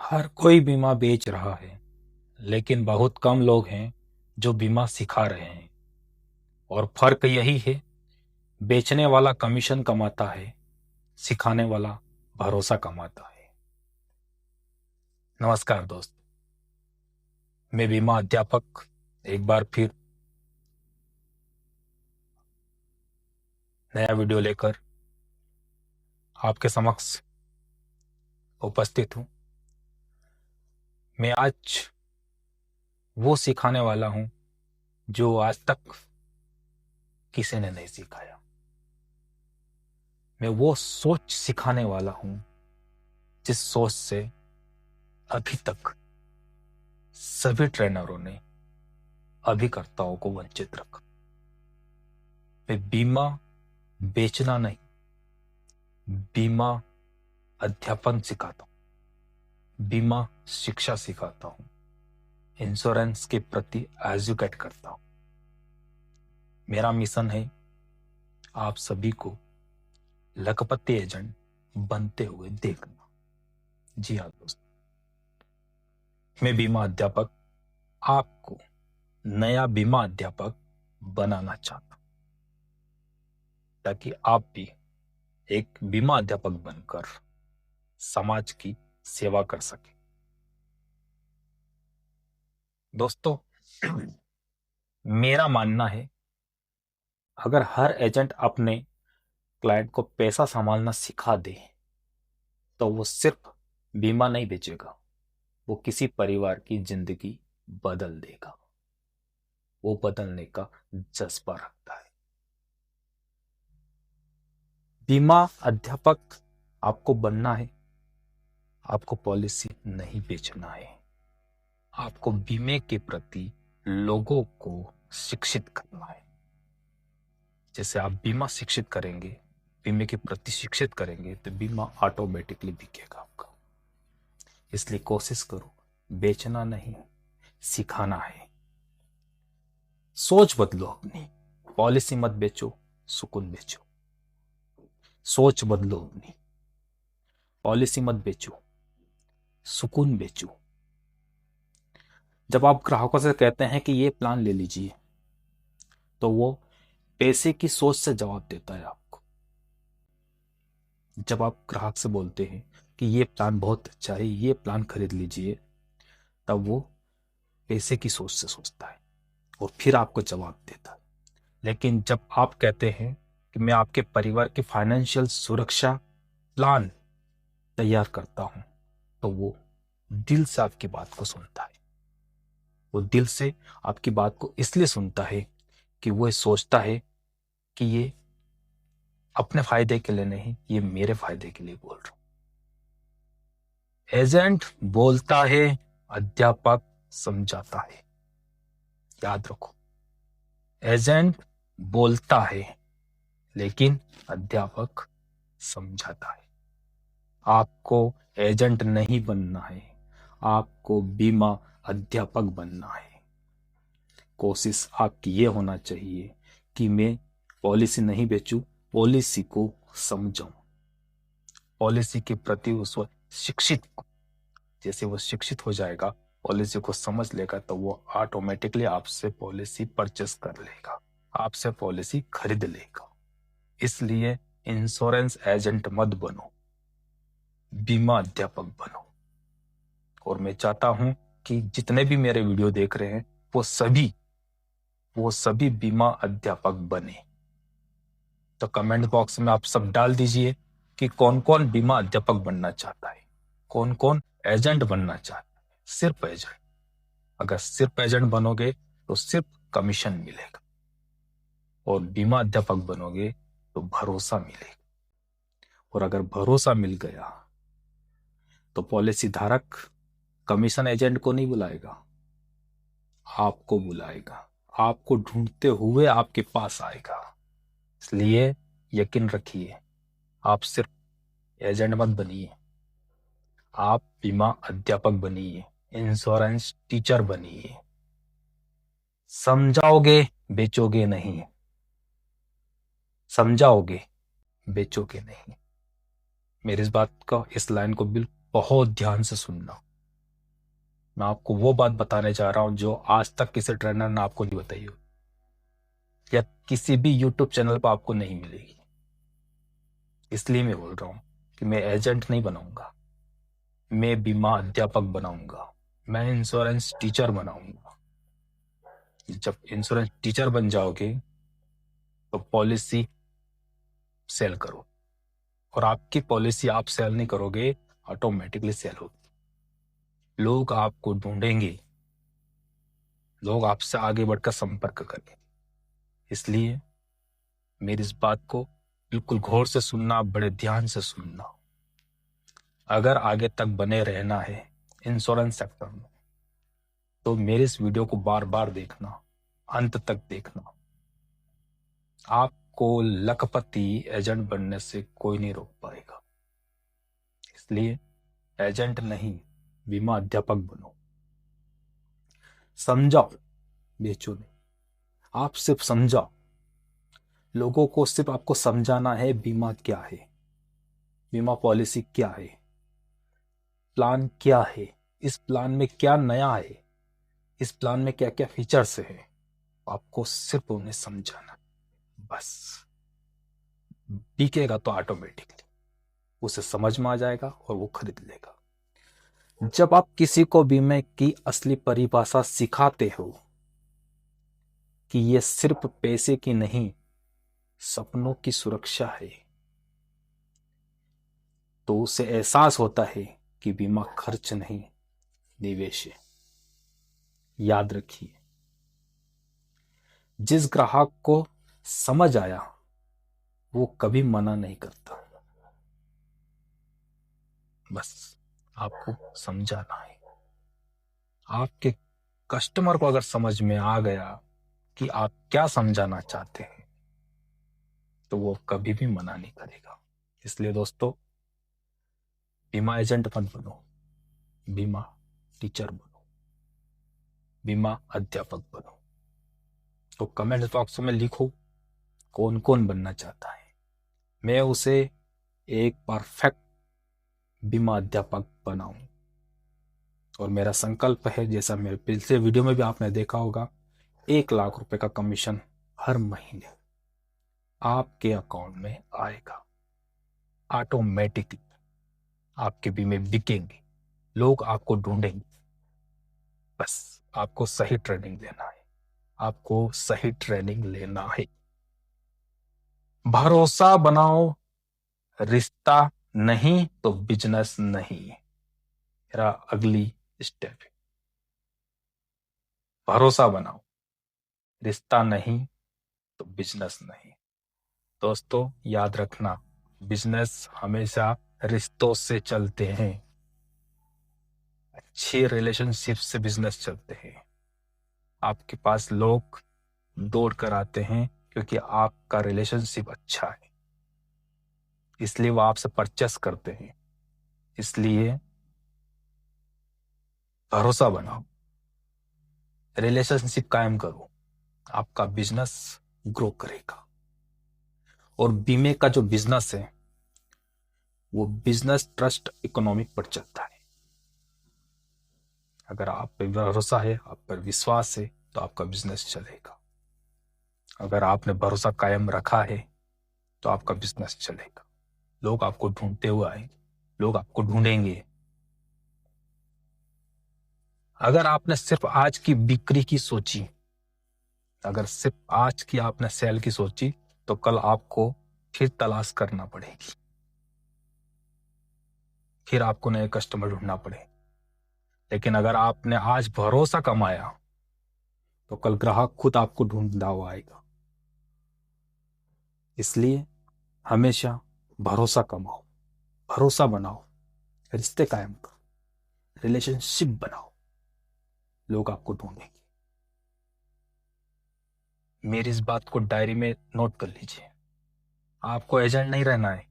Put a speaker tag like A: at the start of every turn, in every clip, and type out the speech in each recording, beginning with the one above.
A: हर कोई बीमा बेच रहा है, लेकिन बहुत कम लोग हैं जो बीमा सिखा रहे हैं। और फर्क यही है, बेचने वाला कमीशन कमाता है, सिखाने वाला भरोसा कमाता है। नमस्कार दोस्त, मैं बीमा अध्यापक एक बार फिर नया वीडियो लेकर आपके समक्ष उपस्थित हूं। मैं आज वो सिखाने वाला हूं जो आज तक किसी ने नहीं सिखाया। मैं वो सोच सिखाने वाला हूं जिस सोच से अभी तक सभी ट्रेनरों ने अभिकर्ताओं को वंचित रखा। मैं बीमा बेचना नहीं, बीमा अध्यापन सिखाता हूं, बीमा शिक्षा सिखाता हूं, इंश्योरेंस के प्रति एजुकेट करता हूं। मेरा मिशन है आप सभी को लखपति एजेंट बनते हुए देखना। जी हाँ दोस्त, मैं बीमा अध्यापक आपको नया बीमा अध्यापक बनाना चाहता हूं, ताकि आप भी एक बीमा अध्यापक बनकर समाज की सेवा कर सके। दोस्तों, मेरा मानना है, अगर हर एजेंट अपने क्लाइंट को पैसा संभालना सिखा दे तो वो सिर्फ बीमा नहीं बेचेगा, वो किसी परिवार की जिंदगी बदल देगा। वो बदलने का जज्बा रखता है। बीमा अध्यापक आपको बनना है, आपको पॉलिसी नहीं बेचना है। आपको बीमे के प्रति लोगों को शिक्षित करना है। जैसे आप बीमा शिक्षित करेंगे, बीमे के प्रति शिक्षित करेंगे, तो बीमा ऑटोमेटिकली बिकेगा आपका। इसलिए कोशिश करो, बेचना नहीं, सिखाना है। सोच बदलो अपनी, पॉलिसी मत बेचो, सुकून बेचो। सोच बदलो अपनी, पॉलिसी मत बेचो, सुकून बेचो। जब आप ग्राहकों से कहते हैं कि ये प्लान ले लीजिए, तो वो पैसे की सोच से जवाब देता है आपको। जब आप ग्राहक से बोलते हैं कि ये प्लान बहुत अच्छा है, ये प्लान खरीद लीजिए, तब वो पैसे की सोच से सोचता है और फिर आपको जवाब देता है। लेकिन जब आप कहते हैं कि मैं आपके परिवार की फाइनेंशियल सुरक्षा प्लान तैयार करता हूं, तो वो दिल से आपकी बात को सुनता है। वो दिल से आपकी बात को इसलिए सुनता है कि वो सोचता है कि ये अपने फायदे के लिए नहीं, ये मेरे फायदे के लिए बोल रहा हूं। एजेंट बोलता है, अध्यापक समझाता है। याद रखो, एजेंट बोलता है लेकिन अध्यापक समझाता है। आपको एजेंट नहीं बनना है, आपको बीमा अध्यापक बनना है। कोशिश आपकी ये होना चाहिए कि मैं पॉलिसी नहीं बेचूं, पॉलिसी को समझाऊं, पॉलिसी के प्रति उसको शिक्षित। जैसे वो शिक्षित हो जाएगा, पॉलिसी को समझ लेगा, तो वो ऑटोमेटिकली आपसे पॉलिसी परचेस कर लेगा, आपसे पॉलिसी खरीद लेगा। इसलिए इंश्योरेंस एजेंट मत बनो, बीमा अध्यापक बनो। और मैं चाहता हूं कि जितने भी मेरे वीडियो देख रहे हैं वो सभी बीमा अध्यापक बने। तो कमेंट बॉक्स में आप सब डाल दीजिए कि कौन कौन बीमा अध्यापक बनना चाहता है, कौन कौन एजेंट बनना चाहता है। सिर्फ एजेंट, अगर सिर्फ एजेंट बनोगे तो सिर्फ कमीशन मिलेगा, और बीमा अध्यापक बनोगे तो भरोसा मिलेगा। और अगर भरोसा मिल गया तो पॉलिसी धारक कमीशन एजेंट को नहीं बुलाएगा, आपको बुलाएगा, आपको ढूंढते हुए आपके पास आएगा। इसलिए यकीन रखिए, आप सिर्फ एजेंट मत बनिए, आप बीमा अध्यापक बनिए, इंश्योरेंस टीचर बनिए। समझाओगे, बेचोगे नहीं। समझाओगे, बेचोगे नहीं। मेरी इस बात का, इस लाइन को बहुत ध्यान से सुनना। मैं आपको वो बात बताने जा रहा हूं जो आज तक किसी ट्रेनर ने आपको नहीं बताई हो, या किसी भी यूट्यूब चैनल पर आपको नहीं मिलेगी। इसलिए मैं बोल रहा हूं कि मैं एजेंट नहीं बनाऊंगा, मैं बीमा अध्यापक बनाऊंगा, मैं इंश्योरेंस टीचर बनाऊंगा। जब इंश्योरेंस टीचर बन जाओगे तो पॉलिसी सेल करो, और आपकी पॉलिसी आप सेल नहीं करोगे, ऑटोमेटिकली सेल होगी। लोग आपको ढूंढेंगे, लोग आपसे आगे बढ़कर संपर्क करेंगे। इसलिए मेरी इस बात को बिल्कुल गौर से सुनना, बड़े ध्यान से सुनना। अगर आगे तक बने रहना है इंश्योरेंस सेक्टर में तो मेरे इस वीडियो को बार बार देखना, अंत तक देखना। आपको लखपति एजेंट बनने से कोई नहीं रोक पाएगा। इसलिए एजेंट नहीं, बीमा अध्यापक बनो। समझाओ, बेचो नहीं। आप सिर्फ समझाओ, लोगों को सिर्फ आपको समझाना है बीमा क्या है, बीमा पॉलिसी क्या है, प्लान क्या है, इस प्लान में क्या नया है, इस प्लान में क्या क्या फीचर्स है। आपको सिर्फ उन्हें समझाना, बस। बिकेगा तो ऑटोमेटिकली उसे समझ में आ जाएगा और वो खरीद लेगा। जब आप किसी को बीमे की असली परिभाषा सिखाते हो कि ये सिर्फ पैसे की नहीं, सपनों की सुरक्षा है, तो उसे एहसास होता है कि बीमा खर्च नहीं, निवेश है। याद रखिए, जिस ग्राहक को समझ आया वो कभी मना नहीं करता। बस आपको समझाना है। आपके कस्टमर को अगर समझ में आ गया कि आप क्या समझाना चाहते हैं तो वो कभी भी मना नहीं करेगा। इसलिए दोस्तों, बीमा एजेंट मत बनो, बीमा टीचर बनो, बीमा अध्यापक बनो। तो कमेंट बॉक्स में लिखो कौन कौन बनना चाहता है। मैं उसे एक परफेक्ट बीमा अध्यापक बनाऊं। और मेरा संकल्प है, जैसा मेरे पिछले वीडियो में भी आपने देखा होगा, 1 लाख रुपए का कमीशन हर महीने आपके अकाउंट में आएगा। ऑटोमेटिकली आपके बीमे बिकेंगे, लोग आपको ढूंढेंगे। बस आपको सही ट्रेनिंग लेना है, आपको सही ट्रेनिंग लेना है। भरोसा बनाओ, रिश्ता नहीं तो बिजनेस नहीं। मेरा अगली स्टेप है, भरोसा बनाओ, रिश्ता नहीं तो बिजनेस नहीं। दोस्तों याद रखना, बिजनेस हमेशा रिश्तों से चलते हैं, अच्छे रिलेशनशिप से बिजनेस चलते हैं। आपके पास लोग दौड़ कर आते हैं क्योंकि आपका रिलेशनशिप अच्छा है, इसलिए वो आपसे परचेस करते हैं। इसलिए भरोसा बनाओ, रिलेशनशिप कायम करो, आपका बिजनेस ग्रो करेगा। और बीमे का जो बिजनेस है वो बिजनेस ट्रस्ट इकोनॉमिक पर चलता है। अगर आप पर भरोसा है, आप पर विश्वास है, तो आपका बिजनेस चलेगा। अगर आपने भरोसा कायम रखा है तो आपका बिजनेस चलेगा। लोग आपको ढूंढते हुए आएंगे, लोग आपको ढूंढेंगे। अगर आपने सिर्फ आज की बिक्री की सोची, अगर सिर्फ आज की आपने सेल की सोची, तो कल आपको फिर तलाश करना पड़ेगी, फिर आपको नए कस्टमर ढूंढना पड़े। लेकिन अगर आपने आज भरोसा कमाया तो कल ग्राहक खुद आपको ढूंढता हुआ आएगा। इसलिए हमेशा भरोसा कमाओ, भरोसा बनाओ, रिश्ते कायम करो, रिलेशनशिप बनाओ, लोग आपको ढूंढेंगे। मेरी इस बात को डायरी में नोट कर लीजिए। आपको एजेंट नहीं रहना है,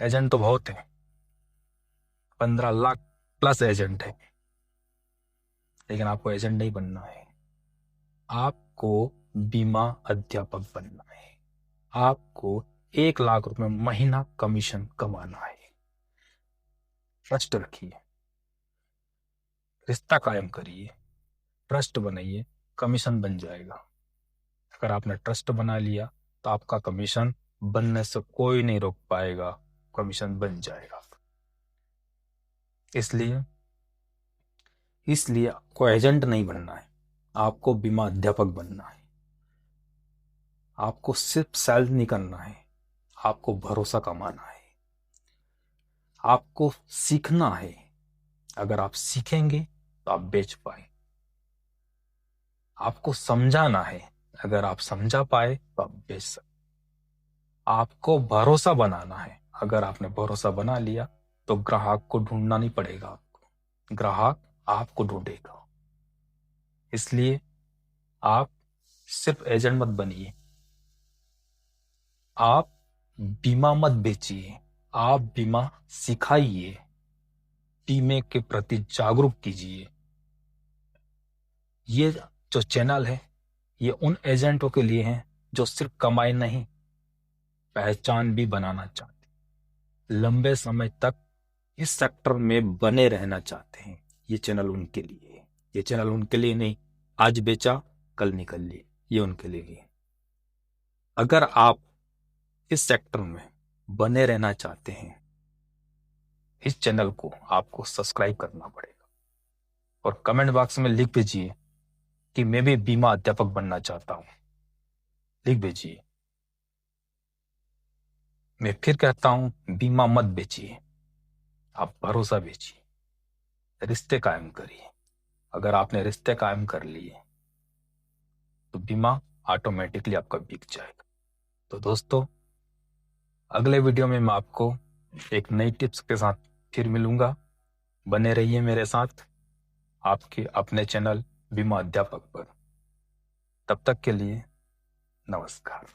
A: एजेंट तो बहुत है, 15 लाख प्लस एजेंट है, लेकिन आपको एजेंट नहीं बनना है। आपको बीमा अध्यापक बनना है। आपको 1 लाख रुपए महीना कमीशन कमाना है। ट्रस्ट रखिए, रिश्ता कायम करिए, ट्रस्ट बनाइए, कमीशन बन जाएगा। अगर आपने ट्रस्ट बना लिया तो आपका कमीशन बनने से कोई नहीं रोक पाएगा, कमीशन बन जाएगा। इसलिए इसलिए आपको एजेंट नहीं बनना है, आपको बीमा अध्यापक बनना है। आपको सिर्फ सेल नहीं करना है, आपको भरोसा कमाना है, आपको सीखना है। अगर आप सीखेंगे तो आप बेच पाए। आपको समझाना है, अगर आप समझा पाए तो आप बेच सकते। आपको भरोसा बनाना है, अगर आपने भरोसा बना लिया तो ग्राहक को ढूंढना नहीं पड़ेगा, आपको ग्राहक आपको ढूंढेगा। इसलिए आप सिर्फ एजेंट मत बनिए, आप बीमा मत बेचिए, आप बीमा सिखाइए, बीमे के प्रति जागरूक कीजिए। ये जो चैनल है ये उन एजेंटों के लिए है जो सिर्फ कमाई नहीं, पहचान भी बनाना चाहते, लंबे समय तक इस सेक्टर में बने रहना चाहते हैं। ये चैनल उनके लिए है। ये चैनल उनके लिए नहीं, आज बेचा कल निकल लिए, ये उनके लिए है। अगर आप इस सेक्टर में बने रहना चाहते हैं, इस चैनल को आपको सब्सक्राइब करना पड़ेगा और कमेंट बॉक्स में लिख भेजिए कि मैं भी बीमा अध्यापक बनना चाहता हूं। लिख भेजिए। मैं फिर कहता हूं, बीमा मत बेचिए, आप भरोसा बेचिए, रिश्ते कायम करिए। अगर आपने रिश्ते कायम कर लिए तो बीमा ऑटोमेटिकली आपका बिक जाएगा। तो दोस्तों, अगले वीडियो में मैं आपको एक नई टिप्स के साथ फिर मिलूंगा। बने रहिए मेरे साथ आपके अपने चैनल बीमा अध्यापक पर। तब तक के लिए नमस्कार।